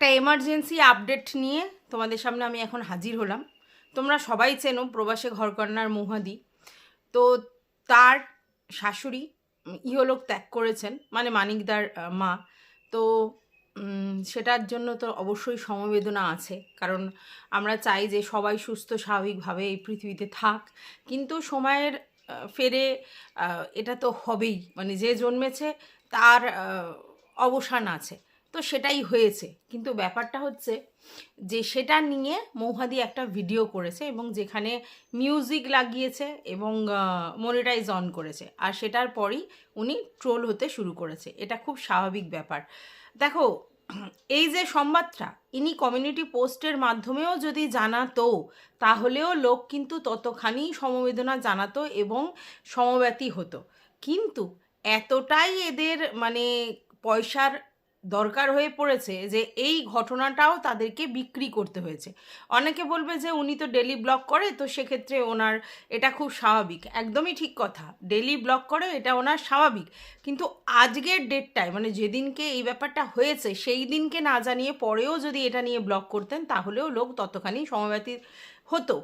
একটা emergency update নিয়ে তোমাদের সামনে আমি এখন হাজির হলাম। তোমরা সবাই চেনো প্রবাসে ঘরকন্যার মৌহাদি। তো তার শাশুড়ি ইহলোক ত্যাগ করেছেন, মানে মানিকদার মা। তো সেটার জন্য তো অবশ্যই সমবেদনা আছে, কারণ আমরা চাই যে সবাই সুস্থ স্বাভাবিকভাবে এই পৃথিবীতে থাক। কিন্তু সময়ের ফেরে এটা তো হবেই, মানে যে জন্মেছে তার অবসান আছে। তো সেটাই হয়েছে, কিন্তু ব্যাপারটা হচ্ছে যে সেটা নিয়ে মৌহাদি একটা ভিডিও করেছে এবং যেখানে মিউজিক লাগিয়েছে এবং মনিটাইজ অন করেছে, আর সেটার পরই উনি ট্রোল হতে শুরু করেছে। এটা খুব স্বাভাবিক ব্যাপার। দেখো, এই যে সংবাদটা ইনি কমিউনিটি পোস্টের মাধ্যমেও যদি জানাতো, তাহলেও লোক কিন্তু ততখানি সমবেদনা জানাতো এবং সমব্যথী হতো। কিন্তু এতটাই এদের মানে পয়সার দরকার হয়ে পড়েছে যে এই ঘটনাটাও তাদেরকে বিক্রি করতে হয়েছে। অনেকে বলবে যে উনি তো ডেলি ব্লগ করে, তো সেক্ষেত্রে ওনার এটা খুব স্বাভাবিক। একদমই ঠিক কথা, ডেলি ব্লগ করে, এটা ওনার স্বাভাবিক। কিন্তু আজকের ডেটটায়, মানে যেদিনকে এই ব্যাপারটা হয়েছে সেই দিনকে না জানিয়ে পরেও যদি এটা নিয়ে ব্লগ করতেন, তাহলেও লোক ততখানি সমব্যথী হতো।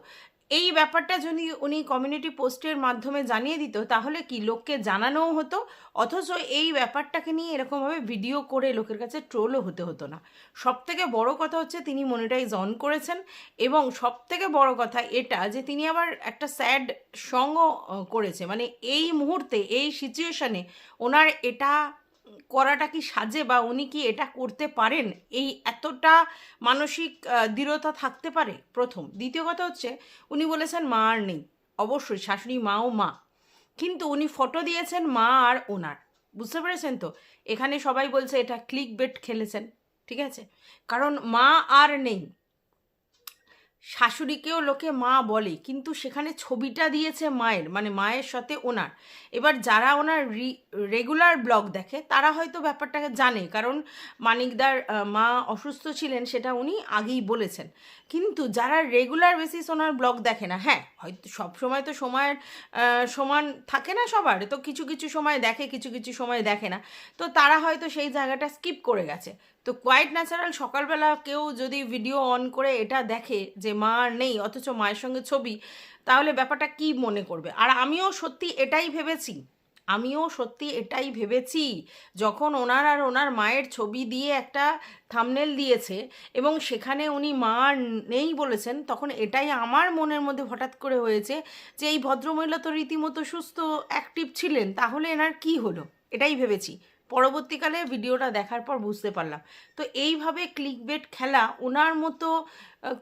এই ব্যাপারটা যদি উনি কমিউনিটি পোস্টের মাধ্যমে জানিয়ে দিত, তাহলে কি লোককে জানানোও হতো, অথচ এই ব্যাপারটাকে নিয়ে এরকমভাবে ভিডিও করে লোকের কাছে ট্রোলও হতে হতো না। সবথেকে বড় কথা হচ্ছে তিনি মনিটাইজ অন করেছেন, এবং সবথেকে বড় কথা এটা যে তিনি আবার একটা স্যাড সংও করেছে। মানে এই মুহূর্তে এই সিচুয়েশানে ওনার এটা করাটা কি সাজে, বা উনি কি এটা করতে পারেন? এই এতটা মানসিক দৃঢ়তা থাকতে পারে, প্রথম। দ্বিতীয় কথা হচ্ছে উনি বলেছেন মা আর নেই। অবশ্যই শাশুড়ি মাও মা, কিন্তু উনি ফটো দিয়েছেন মা আর ওনার। বুঝতে পেরেছেন তো? এখানে সবাই বলছে এটা ক্লিক বেট খেলেছেন, ঠিক আছে? কারণ মা আর নেই, শাশুড়িকেও লোকে মা বলে, কিন্তু সেখানে ছবিটা দিয়েছে মায়ের, মানে মায়ের সাথে ওনার। এবার যারা ওনার রেগুলার ব্লগ দেখে তারা হয়তো ব্যাপারটাকে জানে, কারণ মানিকদার মা অসুস্থ ছিলেন সেটা উনি আগেই বলেছেন। কিন্তু যারা রেগুলার বেসিস ওনার ব্লগ দেখে না, হ্যাঁ হয়তো সব সময় তো সময়ের সমান থাকে না সবার, তো কিছু কিছু সময় দেখে, কিছু কিছু সময় দেখে না, তো তারা হয়তো সেই জায়গাটা স্কিপ করে গেছে। তো কোয়াইট ন্যাচারাল সকালবেলা কেউ যদি ভিডিও অন করে এটা দেখে যে মা আর নেই, অথচ মায়ের সঙ্গে ছবি, তাহলে ব্যাপারটা কি মনে করবে? আর আমিও সত্যি এটাই ভেবেছি যখন ওনার আর ওনার মায়ের ছবি দিয়ে একটা থাম্বনেল দিয়েছে এবং সেখানে উনি মা আর নেই বলেছেন, তখন এটাই আমার মনের মধ্যে হঠাৎ করে হয়েছে যে এই ভদ্রমহিলা তো রীতিমতো সুস্থ অ্যাক্টিভ ছিলেন, তাহলে এনার কি হলো, এটাই ভেবেছি। পরবর্তীকালে ভিডিওটা দেখার পর বুঝতে পারলাম। তো এইভাবে ক্লিকবেট খেলা ওনার মতো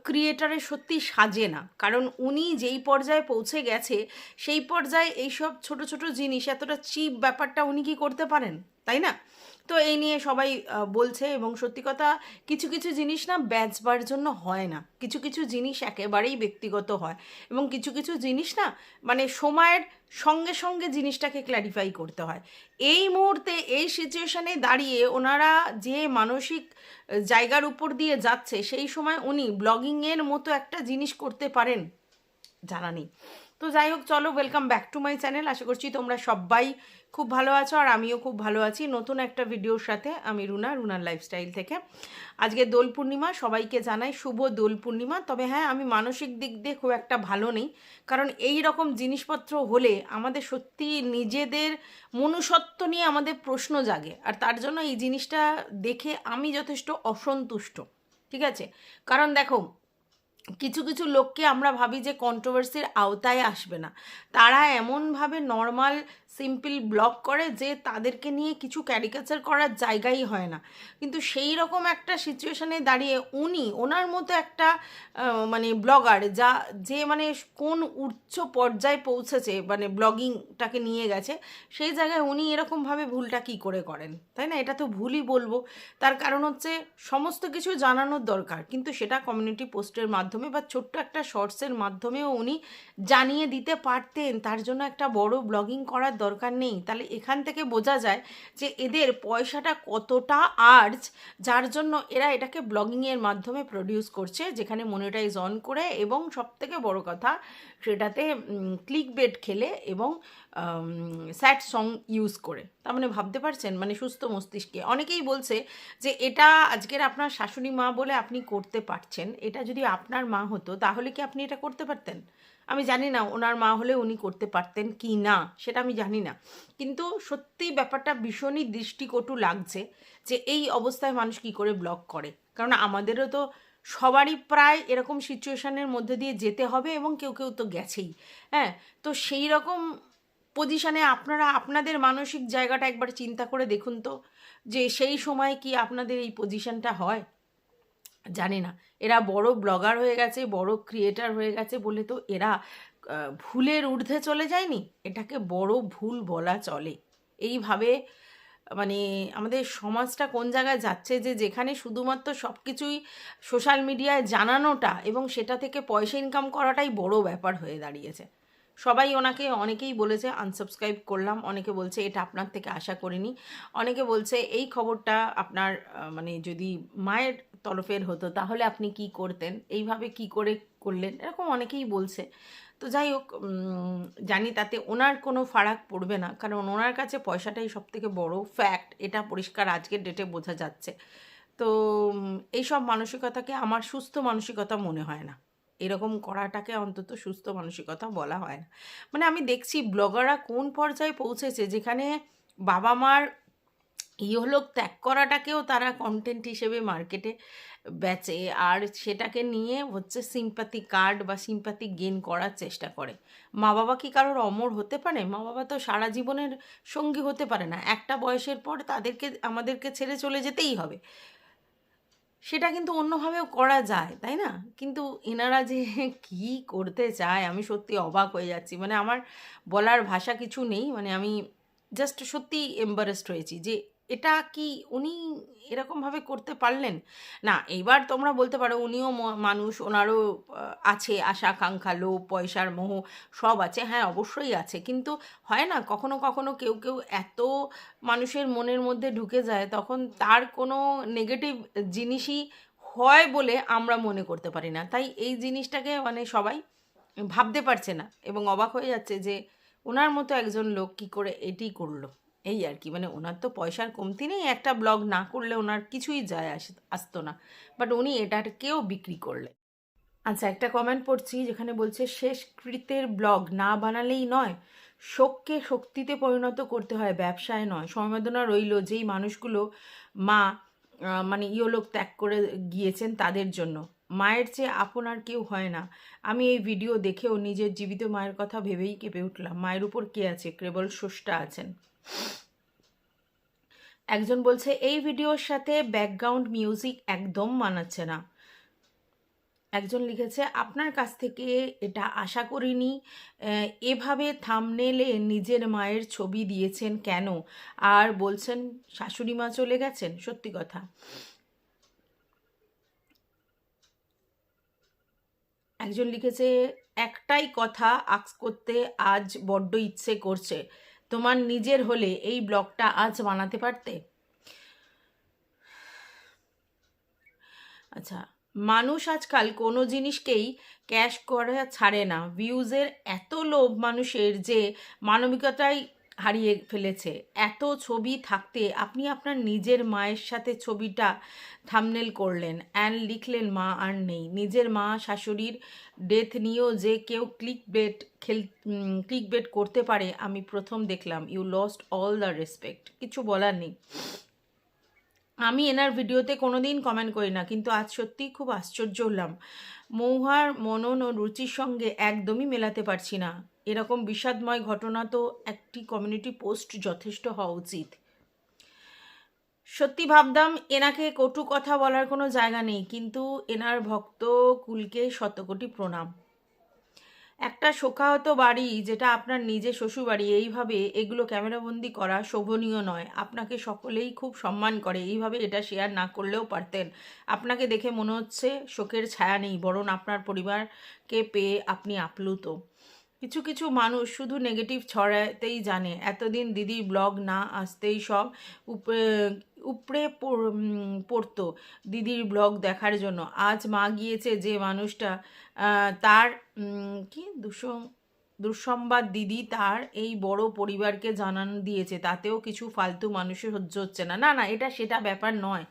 ক্রিয়েটারের সত্যি সাজে না, কারণ উনি যেই পর্যায়ে পৌঁছে গেছে সেই পর্যায়ে এইসব ছোট ছোট জিনিস, এতটা চিপ ব্যাপারটা উনি কি করতে পারেন, তাই না? তো এই নিয়ে সবাই বলছে, এবং সত্যি কথা, কিছু কিছু জিনিস না বেচবার জন্য হয় না, কিছু কিছু জিনিস একেবারেই ব্যক্তিগত হয়, এবং কিছু কিছু জিনিস না মানে সময়ের সঙ্গে সঙ্গে জিনিসটাকে ক্ল্যারিফাই করতে হয়। এই মুহূর্তে এই সিচুয়েশানে দাঁড়িয়ে ওনারা যে মানসিক জায়গার উপর দিয়ে যাচ্ছে, সেই সময় উনি ব্লগিংয়ের মতো একটা জিনিস করতে পারেন, জানা নেই। তো যাই হোক, চলো, welcome back to my channel. আশা করছি তোমরা সবাই খুব ভালো আছো, আর আমিও খুব ভালো আছি। নতুন একটা ভিডিওর সাথে আমি রুনার লাইফস্টাইল থেকে। আজকে দোল পূর্ণিমা, সবাইকে জানাই শুভ দোল পূর্ণিমা। তবে হ্যাঁ, আমি মানসিক দিক দিয়ে খুব একটা ভালো নেই, কারণ এই রকম জিনিসপত্র হলে আমাদের সত্যি নিজেদের মনুষ্যত্ব নিয়ে আমাদের প্রশ্ন জাগে, আর তার জন্য এই জিনিসটা দেখে আমি যথেষ্ট অসন্তুষ্ট, ঠিক আছে? কারণ দেখো, কিছু কিছু লোককে আমরা ভাবি যে কন্ট্রোভার্সির আওতায় আসবে না, তারা এমনভাবে নর্মাল সিম্পল ব্লগ করে যে তাদেরকে নিয়ে কিছু ক্যারিকেচার করার জায়গাই হয় না। কিন্তু সেই রকম একটা সিচুয়েশানে দাঁড়িয়ে ওনার মতো একটা মানে ব্লগার, যে মানে কোন উচ্চ পর্যায়ে পৌঁছেছে, মানে ব্লগিংটাকে নিয়ে গেছে, সেই জায়গায় উনি এরকমভাবে ভুলটা কি করে করেন, তাই না? এটা তো ভুলই বলবো। তার কারণ হচ্ছে সমস্ত কিছু জানানোর দরকার, কিন্তু সেটা কমিউনিটি পোস্টের মাধ্যমে বা ছোট্ট একটা শর্টসের মাধ্যমেও উনি জানিয়ে দিতে পারতেন, তার জন্য একটা বড় ব্লগিং করার দরকার নেই। তাহলে এখান থেকে বোঝা যায় যে এদের পয়সাটা কতটা আর্জ, যার জন্য এরা এটাকে ব্লগিংয়ের মাধ্যমে প্রডিউস করছে, যেখানে মনিটাইজ অন করে, এবং সবথেকে বড় কথা সেটাতে ক্লিক বেট খেলে এবং স্যাড সং ইউজ করে, তার মানে ভাবতে পারছেন, মানে সুস্থ মস্তিষ্কে অনেকেই বলছে যে এটা আজকের আপনার শাশুড়ি মা বলে আপনি করতে পারছেন, এটা যদি আপনার মা হতো তাহলে কি আপনি এটা করতে পারতেন? আমি জানি না ওনার মা হলে উনি করতে পারতেন কি না, সেটা আমি জানি না, কিন্তু সত্যি ব্যাপারটা ভীষণই দৃষ্টিকটু লাগছে যে এই অবস্থায় মানুষ কি করে ব্লগ করে। কারণ আমাদেরও তো সবারই প্রায় এরকম সিচুয়েশনের মধ্যে দিয়ে যেতে হবে, এবং কেউ কেউ তো গেছেই। হ্যাঁ, তো সেই রকম পজিশনে আপনারা আপনাদের মানসিক জায়গাটা একবার চিন্তা করে দেখুন তো, যে সেই সময় কি আপনাদের এই পজিশনটা হয়? জানি না, এরা বড় ব্লগার হয়ে গেছে, বড় ক্রিয়েটার হয়ে গেছে বলে তো এরা ভুলের ঊর্ধ্বে চলে যায়নি, এটাকে বড় ভুল বলা চলে। এইভাবে মানে আমাদের সমাজটা কোন জায়গায় যাচ্ছে, যে যেখানে শুধুমাত্র সব কিছুই সোশ্যাল মিডিয়ায় জানানোটা এবং সেটা থেকে পয়সা ইনকাম করাটাই বড় ব্যাপার হয়ে দাঁড়িয়েছে। সবাই ওনাকে, অনেকেই বলেছে আনসাবস্ক্রাইব করলাম, অনেকে বলছে এটা আপনার থেকে আশা করিনি, অনেকে বলছে এই খবরটা আপনার মানে যদি মায়ের তরফের হতো তাহলে আপনি কি করতেন, এইভাবে কি করে করলেন, এরকম অনেকেই বলছে। তো যাই হোক, জানি তাতে ওনার কোনো ফারাক পড়বে না, কারণ ওনার কাছে পয়সাটাই সবথেকে বড় ফ্যাক্ট, এটা পরিষ্কার আজকের ডেটে বোঝা যাচ্ছে। তো এইসব মানসিকতাকে আমার সুস্থ মানসিকতা মনে হয় না, এরকম করাটাকে অন্তত সুস্থ মানসিকতা বলা হয় না। মানে আমি দেখছি ব্লগাররা কোন পর্যায়ে পৌঁছেছে, যেখানে বাবা মার ইহলোক ত্যাগ করাটাকেও তারা কন্টেন্ট হিসেবে মার্কেটে বেচে, আর সেটাকে নিয়ে হচ্ছে সিম্প্যাথি কার্ড বা সিম্প্যাথি গেইন করার চেষ্টা করে। মা বাবা কি কারোর অমর হতে পারে? মা বাবা তো সারা জীবনের সঙ্গী হতে পারে না, একটা বয়সের পর তাদেরকে আমাদেরকে ছেড়ে চলে যেতেই হবে। সেটা কিন্তু অন্যভাবেও করা যায়, তাই না? কিন্তু এনারা যে কী করতে চায় আমি সত্যি অবাক হয়ে যাচ্ছি। মানে আমার বলার ভাষা কিছু নেই। মানে আমি জাস্ট সত্যিই এম্বারেসড হয়েছি যে এটা কি উনি এরকমভাবে করতে পারলেন? না, এইবার তোমরা বলতে পারো উনিও মানুষ, ওনারও আছে আশা আকাঙ্ক্ষা, লোভ, পয়সার মোহ সব আছে। হ্যাঁ, অবশ্যই আছে। কিন্তু হয় না কখনো, কখনো কেউ, কেউ এত মানুষের মনের মধ্যে ঢুকে যায় তখন তার কোনো নেগেটিভ জিনিসই হয় বলে আমরা মনে করতে পারি না। তাই এই জিনিসটাকে মানে সবাই ভাবতে পারছে না এবং অবাক হয়ে যাচ্ছে যে ওনার মতো একজন লোক কী করে এটি করলো। এই আর কি, মানে ওনার তো পয়সার কমতি নেই, একটা ব্লগ না করলে ওনার কিছুই যায় আসতো না, বাট উনি এটাকেও বিক্রি করলেন। আচ্ছা, একটা কমেন্ট পড়ছি যেখানে বলছে শেষকৃত্যের ব্লগ না বানালেই নয়, শোককে শক্তিতে পরিণত করতে হয়, ব্যবসায় নয়। সমবেদনা রইল যেই মানুষগুলো মা মানে ইহলোক ত্যাগ করে গিয়েছেন তাদের জন্য। মায়ের চেয়ে আপন আর কেউ হয় না। আমি এই ভিডিও দেখেও নিজের জীবিত মায়ের কথা ভেবেই কেঁপে উঠলাম। মায়ের উপর কে আছে? কেবল স্রষ্টা আছেন। একজন বলছে এই ভিডিওর সাথে ব্যাকগ্রাউন্ড মিউজিক একদম মানাচ্ছে না। একজন লিখেছে আপনার কাছ থেকে এটা আশা করিনি, এভাবে থাম্বনেলে নিজের মায়ের ছবি দিয়েছেন কেন, আর বলছেন শাশুড়ি মা চলে গেছেন। সত্যি কথা, একজন লিখেছে একটাই কথা আক্স করতে আজ বড্ড ইচ্ছে করছে, তোমার নিজের হলে এই ব্লগটা আজ বানাতে পারতে। আচ্ছা, মানুষ আজকাল কোনো জিনিসকেই ক্যাশ করা ছাড়ে না। ভিউজের এত লোভ মানুষের যে মানবিকতাই হারিয়ে ফেলেছে। এত ছবি থাকতে আপনি আপনার নিজের মায়ের সাথে ছবিটা থাম্বনেল করলেন অ্যান্ড লিখলেন মা আর নেই। নিজের মা শাশুড়ির ডেথ নিয়েও যে কেউ ক্লিক বেট করতে পারে আমি প্রথম দেখলাম। You lost all the respect. কিছু বলার নেই। আমি এনার ভিডিওতে কোনো দিন কমেন্ট করি না, কিন্তু আজ সত্যিই খুব আশ্চর্য হলাম। মৌহার মনন ও রুচির সঙ্গে একদমই মেলাতে পারছি না। এরকম বিষাদময় ঘটনা তো একটি কমিউনিটি পোস্ট যথেষ্ট হওয়া উচিত। সত্যি ভাবতাম এনাকে কটু কথা বলার কোনো জায়গা নেই, কিন্তু এনার ভক্ত কুলকে শতকোটি প্রণাম। একটা শোকাহত বাড়ি যেটা আপনার নিজের শ্বশুরবাড়ি, এইভাবে এগুলো ক্যামেরাবন্দি করা শোভনীয় নয়। আপনাকে সকলেই খুব সম্মান করে, এইভাবে এটা শেয়ার না করলেও পারতেন। আপনাকে দেখে মনে হচ্ছে শোকের ছায়া নেই, বরং আপনার পরিবারকে পেয়ে আপনি আপ্লুত। কিছু কিছু মানুষ শুধু নেগেটিভ ছড়াতেই জানে। এতদিন দিদির ব্লগ না আসতেই সব উপরে উপড়ে পড়তো দিদির ব্লগ দেখার জন্য। আজ মা গিয়েছে যে মানুষটা তার কি দুঃসংবাদ দিদি তার এই বড় পরিবারকে জানান দিয়েছে, তাতেও কিছু ফালতু মানুষের সহ্য হচ্ছে না। না না, এটা সেটা ব্যাপার নয়।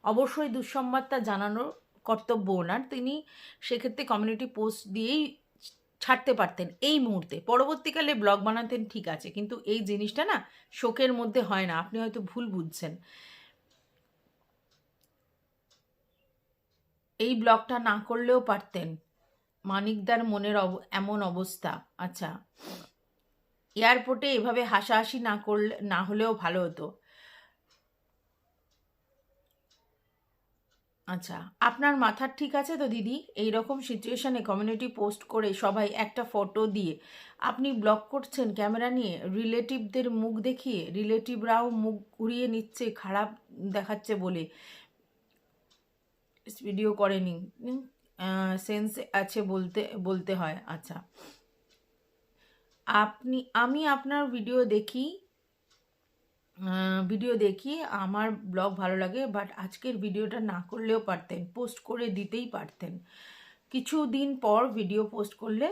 অবশ্যই দুঃসংবাদটা জানানোর কর্তব্য ওনার, তিনি সেক্ষেত্রে কমিউনিটি পোস্ট দিয়েই ছাড়তে পারতেন এই মুহূর্তে। পরবর্তীকালে ব্লগ বানাতেন ঠিক আছে, কিন্তু এই জিনিসটা না শোকের মধ্যে হয় না, আপনি হয়তো ভুল বুঝছেন। এই ব্লগটা না করলেও পারতেন। মানিকদার মনের এমন অবস্থা। আচ্ছা, এয়ারপোর্টে এভাবে হাসাহাসি না করলে না হলেও ভালো হতো। আচ্ছা, আপনার মাথার ঠিক আছে তো দিদি? এই রকম সিচুয়েশনে কমিউনিটি পোস্ট করে সবাই একটা ফটো দিয়ে আপনি ব্লগ করছেন ক্যামেরা নিয়ে, রিলেটিভদের মুখ দেখিয়ে, রিলেটিভরাও মুখ ঘুরিয়ে নিচ্ছে খারাপ দেখাচ্ছে বলে ভিডিও করেনি। সেন্স আছে বলতে বলতে হয়। আচ্ছা, আমি আপনার ভিডিও দেখি, আমার ব্লগ ভালো লাগে, বাট আজকের ভিডিওটা না করলেও পারতেন, পোস্ট করে দিতেই পারতেন। কিছুদিন পর ভিডিও পোস্ট করলে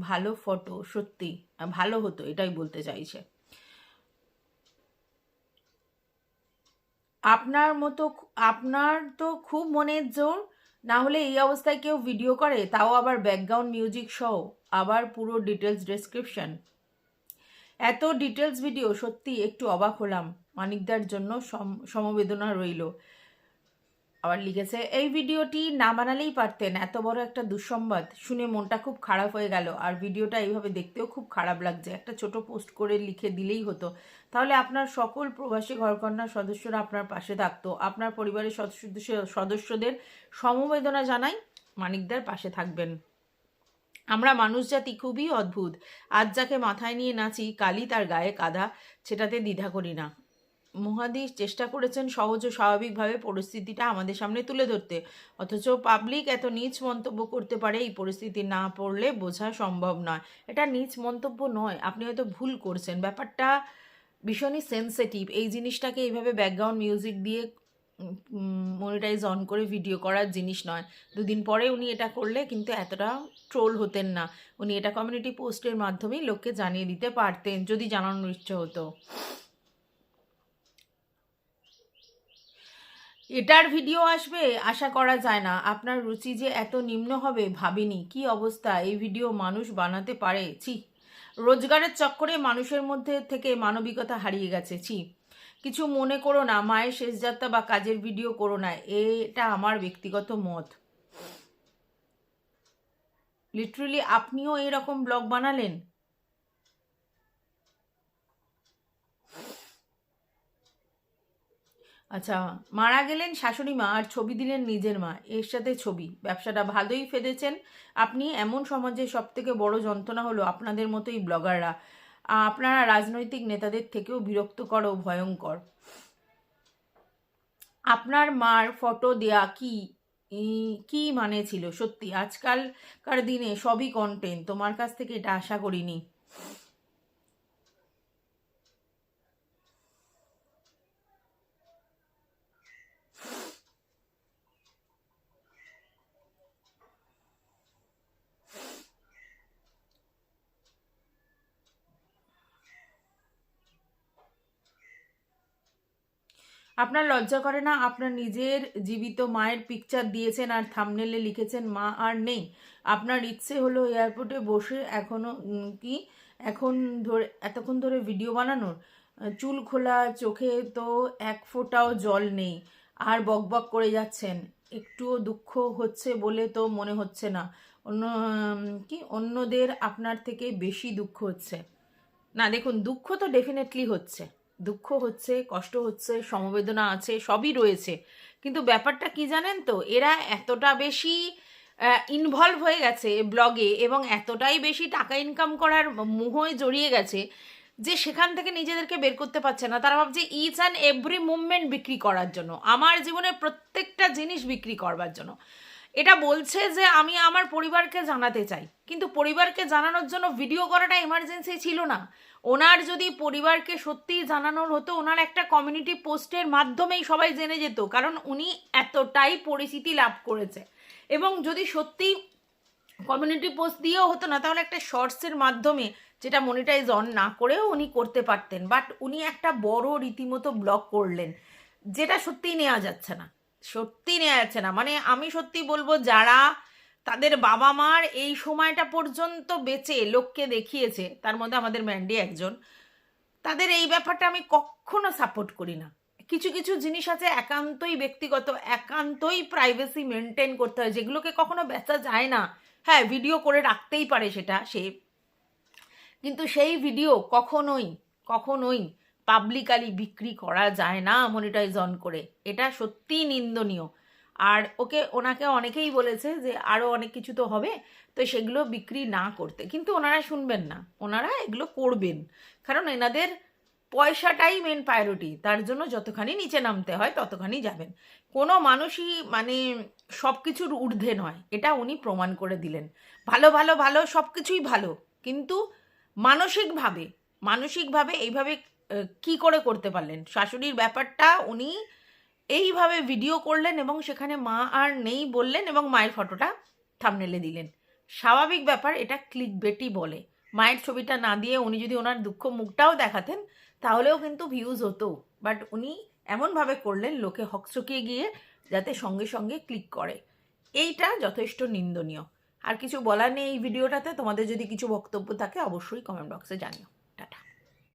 ভালো ফটো সত্যি ভালো হতো, এটাই বলতে চাইছে। আপনার তো খুব মনের জোর, না হলে এই অবস্থায় কেউ ভিডিও করে, তাও আবার ব্যাকগ্রাউন্ড মিউজিক সহ, আবার পুরো ডিটেলস ডেসক্রিপশন, এত ডিটেলস ভিডিও। সত্যি একটু অবাক হলাম, মানিকদার জন্য সমবেদনা রইল। আবার লিখেছে, এই ভিডিওটি না বানালেই পারতেন, এত বড় একটা দুঃসংবাদ শুনে মনটা খুব খারাপ হয়ে গেল, আর ভিডিওটা এইভাবে দেখতেও খুব খারাপ লাগছে, একটা ছোট পোস্ট করে লিখে দিলেই হতো, তাহলে আপনার সকল প্রবাসী ঘরকন্যার সদস্যরা আপনার পাশে থাকতো। আপনার পরিবারের সদস্যদের সমবেদনা জানাই, মানিকদার পাশে থাকবেন। আমরা মানুষ জাতি খুবই অদ্ভুত, আজ যাকে মাথায় নিয়ে নাচি কালই তার গায়ে কাঁধা, সেটাতে দ্বিধা করি না। মহাদি চেষ্টা করেছেন সহজ ও স্বাভাবিকভাবে পরিস্থিতিটা আমাদের সামনে তুলে ধরতে, অথচ পাবলিক এত নীচ মন্তব্য করতে পারে, এই পরিস্থিতি না পড়লে বোঝা সম্ভব নয়। এটা নীচ মন্তব্য নয়, আপনি হয়তো ভুল করছেন, ব্যাপারটা ভীষণই সেন্সিটিভ। এই জিনিসটাকে এইভাবে ব্যাকগ্রাউন্ড মিউজিক দিয়ে মনিটাইজ অন করে ভিডিও করার জিনিস নয়। দুদিন পরে উনি এটা করলে কিন্তু এতটা ট্রোল হতেন না, উনি এটা কমিউনিটি পোস্টের মাধ্যমেই লোককে জানিয়ে দিতে পারতেন যদি জানানোর ইচ্ছে হতো। এটার ভিডিও আসবে আশা করা যায় না, আপনার রুচি যে এত নিম্ন হবে ভাবিনি। কি অবস্থা, এই ভিডিও মানুষ বানাতে পারে? ছি, রোজগারের চক্করে মানুষের মধ্যে থেকে মানবিকতা হারিয়ে গেছে। ছি, কিছু মনে করো না, মায়ের শেষ যাত্রা বা কাজের ভিডিও করো না, এটা আমার ব্যক্তিগত মত। লিটারালি আপনিও এরকম ব্লগ বানালেন? আচ্ছা, মারা গেলেন শাশুড়ি মা আর ছবি দিলেন নিজের মা, এর সাথে ছবি, ব্যবসাটা ভালোই ফেদেছেন আপনি। এমন সমাজে সব থেকে বড় যন্ত্রণা হলো আপনাদের মতোই ব্লগাররা, আপনারা রাজনৈতিক নেতাদের থেকেও বিরক্তকর ও ভয়ঙ্কর। আপনার মার ফটো দেয়া কি কি মানে ছিল? সত্যি আজকালকার দিনে সবই কন্টেন্ট, তোমার কাছ থেকে এটা আশা করিনি। আপনার লজ্জা করে না? আপনার নিজের জীবিত মায়ের পিকচার দিয়েছেন আর থাম্বনেলে লিখেছেন মা আর নেই। আপনার ইচ্ছে হলো এয়ারপোর্টে বসে এতক্ষণ ধরে ভিডিও বানানোর, চুল খোলা, চোখে তো এক ফোঁটাও জল নেই, আর বকবক করে যাচ্ছেন। একটুও দুঃখ হচ্ছে বলে তো মনে হচ্ছে না, অন্যদের আপনার থেকে বেশি দুঃখ হচ্ছে। না দেখুন, দুঃখ তো ডেফিনেটলি হচ্ছে, দুঃখ হচ্ছে, কষ্ট হচ্ছে, সমবেদনা আছে, সবই রয়েছে, কিন্তু ব্যাপারটা কি জানেন তো, এরা এতটা বেশি ইনভলভ হয়ে গেছে ব্লগে এবং এতটাই বেশি টাকা ইনকাম করার মোহে জড়িয়ে গেছে যে সেখান থেকে নিজেদেরকে বের করতে পারছে না। তারা ভাবছে ইচ অ্যান্ড এভরি মুভমেন্ট বিক্রি করার জন্য, আমার জীবনের প্রত্যেকটা জিনিস বিক্রি করবার জন্য। এটা বলছে যে আমি আমার পরিবারকে জানাতে চাই, কিন্তু পরিবারকে জানানোর জন্য ভিডিও করাটা এমার্জেন্সি ছিল না। ওনার যদি পরিবারকে সত্যিই জানানোর হতো, ওনার একটা কমিউনিটি পোস্টের মাধ্যমেই সবাই জেনে যেত, কারণ উনি এতটাই পরিচিতি লাভ করেছে। এবং যদি সত্যি কমিউনিটি পোস্ট দিয়েও হতো না, তাহলে একটা শর্টসের মাধ্যমে যেটা মনিটাইজ অন না করেও উনি করতে পারতেন, বাট উনি একটা বড় রীতিমতো ব্লগ করলেন, যেটা সত্যিই নেওয়া যাচ্ছে না, সত্যি নেওয়া যাচ্ছে না। মানে আমি সত্যি বলবো, যারা তাদের বাবা মার এই সময়টা পর্যন্ত বেঁচে লোককে দেখিয়েছে, তার মধ্যে আমাদের ম্যান্ডি একজন, তাদের এই ব্যাপারটা আমি কখনো সাপোর্ট করি না। কিছু কিছু জিনিস আছে একান্তই ব্যক্তিগত, একান্তই প্রাইভেসি মেনটেন করতে হয়, যেগুলোকে কখনো বেচা যায় না। হ্যাঁ, ভিডিও করে রাখতেই পারে সেটা সে, কিন্তু সেই ভিডিও কখনোই কখনোই পাবলিকালি বিক্রি করা যায় না মনিটাইজ অন করে, এটা সত্যিই নিন্দনীয়। আর ওনাকে অনেকেই বলেছে যে আরও অনেক কিছু তো হবে, তো সেগুলো বিক্রি না করতে, কিন্তু ওনারা শুনবেন না, ওনারা এগুলো করবেন, কারণ এনাদের পয়সাটাই মেন প্রায়োরিটি, তার জন্য যতখানি নিচে নামতে হয় ততখানি যাবেন। কোনো মানুষই মানে সব কিছুর ঊর্ধ্বে নয়, এটা উনি প্রমাণ করে দিলেন। ভালো ভালো ভালো সব কিছুই ভালো, কিন্তু মানসিকভাবে মানসিকভাবে এইভাবে কি করে করতে পারলেন? শাশুড়ির ব্যাপারটা উনি এইভাবে ভিডিও করলেন এবং সেখানে মা আর নেই বললেন এবং মায়ের ফটোটা থাম্বনেলে দিলেন। স্বাভাবিক ব্যাপার, এটা ক্লিক বেটি বলে। মায়ের ছবিটা না দিয়ে উনি যদি ওনার দুঃখ মুখটাও দেখাতেন তাহলেও কিন্তু ভিউজ হতো, বাট উনি এমনভাবে করলেন লোকে হকচকিয়ে গিয়ে যাতে সঙ্গে সঙ্গে ক্লিক করে। এইটা যথেষ্ট নিন্দনীয়। আর কিছু বলার নেই এই ভিডিওটাতে। তোমাদের যদি কিছু বক্তব্য থাকে অবশ্যই কমেন্ট বক্সে জানিও। টাটা।